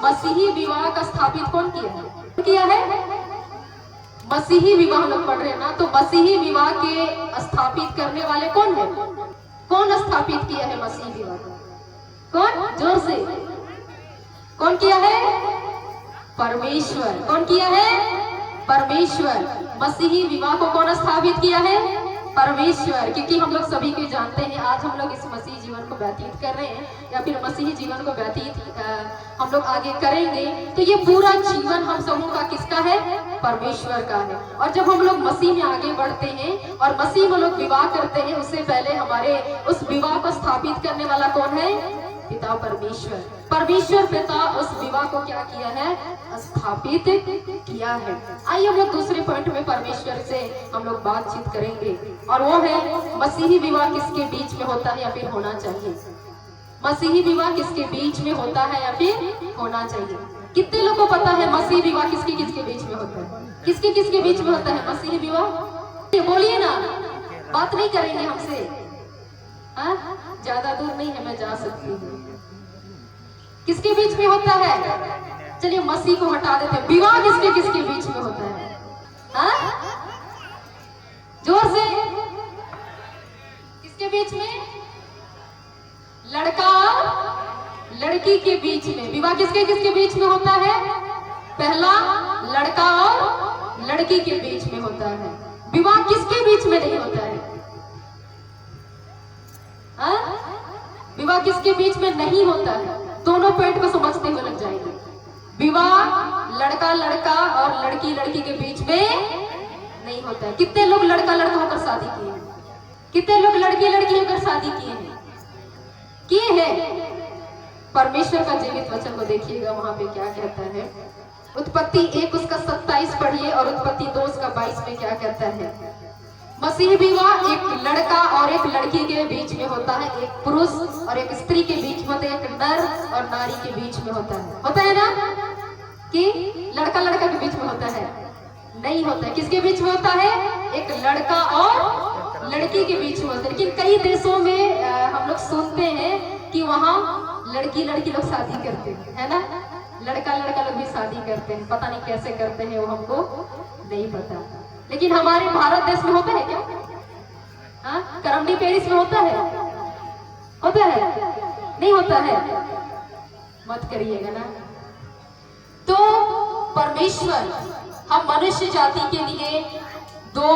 मसीही विवाह का स्थापित कौन किया है? मसीही विवाह लोग पढ़ रहे हैं ना, तो मसीही विवाह के स्थापित करने वाले कौन है? कौन स्थापित किया है मसीही विवाह को? कौन? जोर से कौन किया है? परमेश्वर। कौन किया है? परमेश्वर। मसीही विवाह को कौन स्थापित किया है? परमेश्वर। क्योंकि हम लोग सभी को जानते हैं, आज हम लोग इस मसीही जीवन को व्यतीत कर रहे हैं या फिर मसीही जीवन को व्यतीत हम लोग आगे करेंगे, तो ये पूरा जीवन हम सबों का किसका है? परमेश्वर का है। और जब हम लोग मसीह में आगे बढ़ते हैं और मसीह में लोग विवाह करते हैं, उससे पहले हमारे उस विवाह को स्थापित करने वाला कौन है? पिता परमेश्वर। परमेश्वर पिता उस विवाह को क्या किया है? स्थापित किया है। आइए हम लोग दूसरे पॉइंट में परमेश्वर से हम लोग बातचीत करेंगे, और वो है मसीही विवाह किसके बीच में होता है या फिर होना चाहिए? मसीही विवाह किसके बीच में होता है या फिर होना चाहिए? कितने लोगों को पता है मसीही विवाह किसके किसके बीच में होता है? किसके किसके बीच में होता है मसीही विवाह? बोलिए ना, बात नहीं करेंगे हमसे? ज्यादा दूर नहीं है, मैं जा सकती हूँ। किसके बीच में होता है? चलिए मसीह को हटा देते हैं। विवाह किसके किसके बीच में होता है? जोर से, किसके बीच में? लड़का और लड़की के बीच में। विवाह किसके किसके बीच में होता है? पहला लड़का और लड़की के बीच में होता है। विवाह किसके बीच में नहीं होता है? विवाह किसके बीच में नहीं होता है? दोनों पॉइंट को समझते हुए लग जाएंगे। विवाह लड़का लड़का और लड़की लड़की के बीच में नहीं होता है। कितने लोग लड़का लड़का होकर शादी किए हैं? कितने लोग लड़की लड़की होकर शादी किए हैं? किए हैं। परमेश्वर का जीवित वचन को देखिएगा, वहां पे क्या कहता है। उत्पत्ति 1 उसका 27 पढ़िए और उत्पत्ति 2 उसका 22 में क्या कहता है। मसीही विवाह एक लड़का और एक लड़की के बीच में होता है, एक पुरुष और एक स्त्री के बीच में होता है, एक नर और नारी के बीच में होता है ना? कि लड़का लड़का के बीच में होता है? नहीं होता है। किसके बीच में होता है? एक लड़का और लड़की के बीच में होता है। लेकिन कई देशों में हम लोग सुनते हैं कि वहाँ लड़की लड़की लोग शादी करते हैं, है ना? लड़का लड़का लोग भी शादी करते हैं। पता नहीं कैसे करते हैं, वो हमको नहीं पता। लेकिन हमारे भारत देश में होता है क्या? करमनी पेरिस में होता है? होता है? नहीं होता है? मत करिएगा ना। तो परमेश्वर हम मनुष्य जाति के लिए 2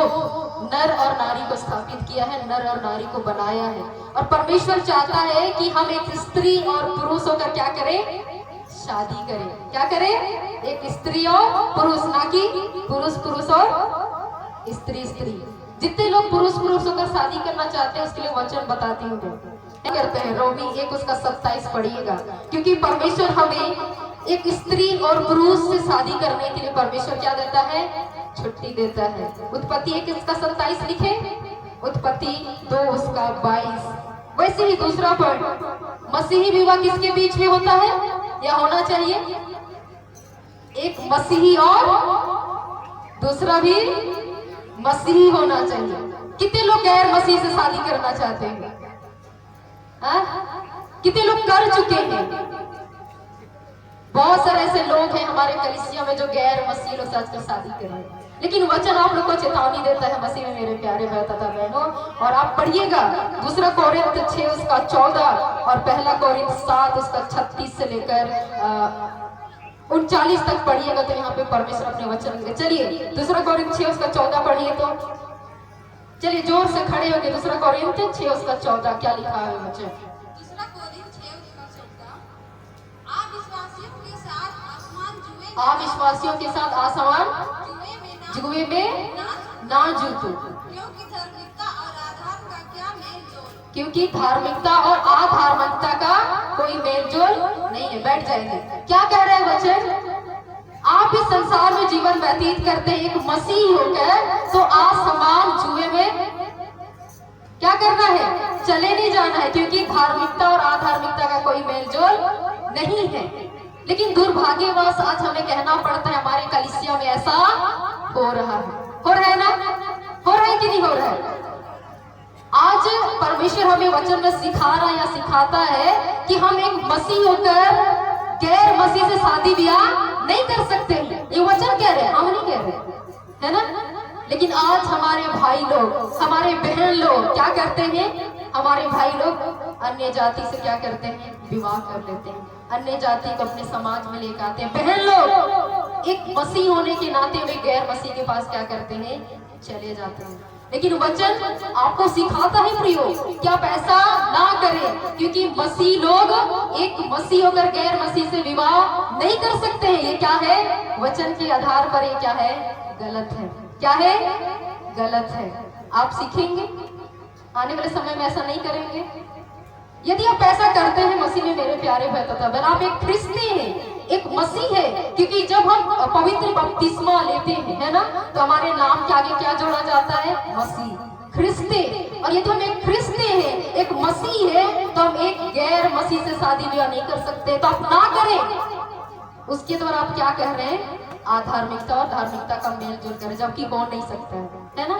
नर और नारी को स्थापित किया है, नर और नारी को बनाया है। और परमेश्वर चाहता है कि हम एक स्त्री और पुरुष होकर क्या करें? शादी करें। क्या करें? एक स्त्री और पुरुष, ना कि पुरुष पुरुष और स्त्री स्त्री। जितने लोग पुरुष पुरुष होकर शादी करना चाहते हैं उसके लिए वचन बताती हूँ। क्या करते हैं? रोमी 1 उसका 27 पढ़िएगा। क्योंकि परमेश्वर हमें एक स्त्री और पुरुष से शादी करने के लिए परमेश्वर क्या देता है? छुट्टी देता है। उत्पत्ति 1 उसका 27 लिखे, उत्पत्ति 2 उसका 22। वैसे ही दूसरा पॉइंट, मसीही विवाह किसके बीच में होता है या होना चाहिए? एक मसीही और दूसरा भी मसीही होना चाहिए। कितने लोग गैर मसीह से शादी करना चाहते हैं? कितने लोग कर चुके हैं? बहुत सारे ऐसे लोग हैं हमारे कलीसिया में जो गैर मसीह लोग साथ कर शादी कर रहे हैं। लेकिन वचन आप लोग को चेतावनी देता है मसीह में, मेरे प्यारे भाई तथा बहनों। और आप पढ़िएगा 2 कोरिन्थ 6 उसका 14 और 1 कोरिन्थ 7 उसका 36 से लेकर 39 तक पढ़िएगा, तो यहाँ पे परमेश्वर अपने वचन दे। चलिए 2 कोरिन्थ 6 उसका 14 पढ़िए। तो चलिए जोर से खड़े होके 2 कोरिन्थ 6 उसका 14 क्या लिखा है वचन? 2 कोरिन्थ 6 उसका 14, अविश्वासियों के साथ आसमान जुए में ना जूतो, क्योंकि धार्मिकता और अधार्मिकता का कोई मेलजोल नहीं है। बैठ जाएंगे। क्या कह रहे हैं वचन? आप इस संसार में जीवन व्यतीत करते हैं एक मसीह होकर, तो आसमान जुए में क्या करना है? चले नहीं जाना है, क्योंकि धार्मिकता और अधार्मिकता का कोई मेलजोल नहीं है। लेकिन दुर्भाग्यवश आज हमें कहना पड़ता है हमारे कलीसिया में ऐसा हो रहा है ना? हो रहा है कि नहीं हो रहा है? आज परमेश्वर हमें वचन में सिखा रहा है या सिखाता है कि हम एक मसीह होकर गैर मसीह से शादी ब्याह नहीं कर सकते हैं। ये वचन कह रहे हैं, हम नहीं कह रहे, है ना। लेकिन आज हमारे भाई लोग, हमारे बहन लोग क्या करते हैं? हमारे भाई लोग अन्य जाति से क्या करते हैं? विवाह कर लेते हैं, अन्य जाति को अपने समाज में लेकर आते हैं। बहन लोग एक मसीह होने के नाते वे गैर मसीह के पास क्या करते हैं? चले जाते हैं। लेकिन वचन आपको सिखाता है प्रियो कि आप ऐसा ना करें, क्योंकि मसीह लोग एक मसीह होकर गैर मसीह से विवाह नहीं कर सकते हैं। ये क्या है? वचन के आधार पर ये क्या है? गलत है। क्या है? गलत है। आप सीखेंगे आने वाले समय में ऐसा नहीं करेंगे। यदि आप ऐसा करते हैं मसीह में मेरे प्यारे भाई तथा बहन, आप एक ख्रिस्ती हैं, एक मसीह है। क्योंकि जब हम पवित्र बपतिस्मा लेते हैं, है ना, तो हमारे नाम के आगे क्या जोड़ा जाता है? मसीह, ख्रिस्ती। और यदि हम एक ख्रिस्ती हैं, एक मसीह है, तो हम एक गैर मसीह से शादी ब्याह नहीं कर सकते। तो आप ना करें। उसके द्वारा आप क्या कह रहे हैं? आधार्मिकता और धार्मिकता का मेल जोल करें, जबकि हो नहीं सकता है ना।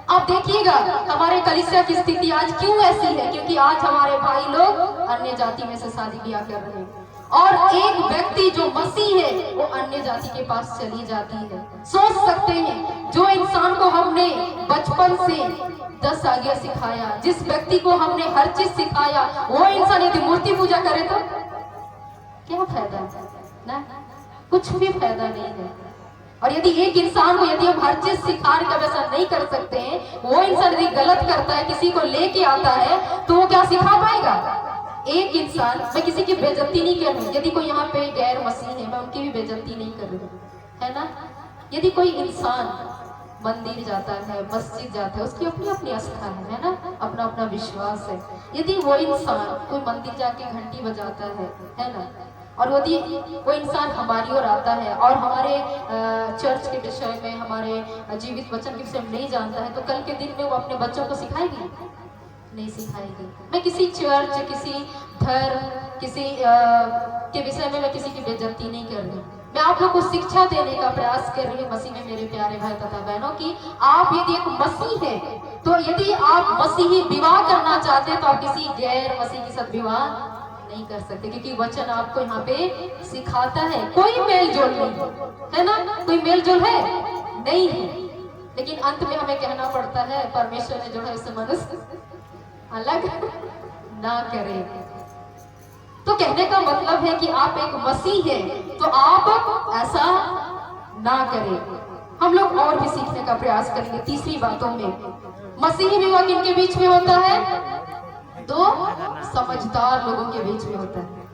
आप देखिएगा हमारे कलीसिया की स्थिति आज क्यों ऐसी है? क्योंकि आज हमारे भाई लोग अन्य जाति में से शादी ब्याह कर रहे हैं, और एक व्यक्ति जो मसीह है वो अन्य जाति के पास चली जाती है। सोच सकते हैं, जो इंसान को हमने बचपन से 10 आज्ञा सिखाया, जिस व्यक्ति को हमने हर चीज सिखाया, वो इंसान यदि मूर्ति पूजा करे तो क्या फायदा ना? कुछ भी फायदा नहीं है। और यदि एक इंसान को यदि हम हर चीज सिखा कर वैसा नहीं कर सकते हैं, वो इंसान यदि गलत करता है, किसी को लेके आता है, तो वो क्या सिखा पाएगा? एक इंसान, मैं किसी की बेइज्जती नहीं कर रही, यदि कोई यहाँ पे गैर मसीह है, मैं उनकी भी बेइज्जती नहीं कर रही, है ना। यदि कोई इंसान मंदिर जाता है, मस्जिद जाता है, उसकी अपनी अपनी आस्था है ना, अपना अपना विश्वास है। यदि वो इंसान कोई मंदिर जाके घंटी बजाता है ना, और यदि वो इंसान हमारी ओर आता है और हमारे चर्च के विषय में, हमारे जीवित वचन के विषय में नहीं जानता है, तो कल के दिन में वो अपने बच्चों को सिखाएगी? नहीं सिखाएगी। मैं किसी चर्च, किसी धर्म, किसी के विषय में मैं किसी की बेइज्जती नहीं कर रही। मैं आप लोग को शिक्षा देने का प्रयास कर रही हूँ मसीह में मेरे प्यारे भाई तथा बहनों की। आप यदि एक मसीह है, तो यदि आप मसीही विवाह करना चाहते हैं, तो आप किसी गैर मसीह के साथ विवाह नहीं कर सकते, क्योंकि वचन आपको यहाँ पे सिखाता है कोई मेल जोल नहीं है ना। कोई मेल जोल है नहीं है, लेकिन अंत में हमें कहना पड़ता है परमेश्वर ने जो है उसे मनुष्य अलग ना करे। तो कहने का मतलब है कि आप एक मसीह हैं, तो आप ऐसा ना करें। हम लोग और भी सीखने का प्रयास करेंगे। तीसरी बातों में मसीही विवाह किनके बीच में होता है? दो समझदार लोगों के बीच में होता है।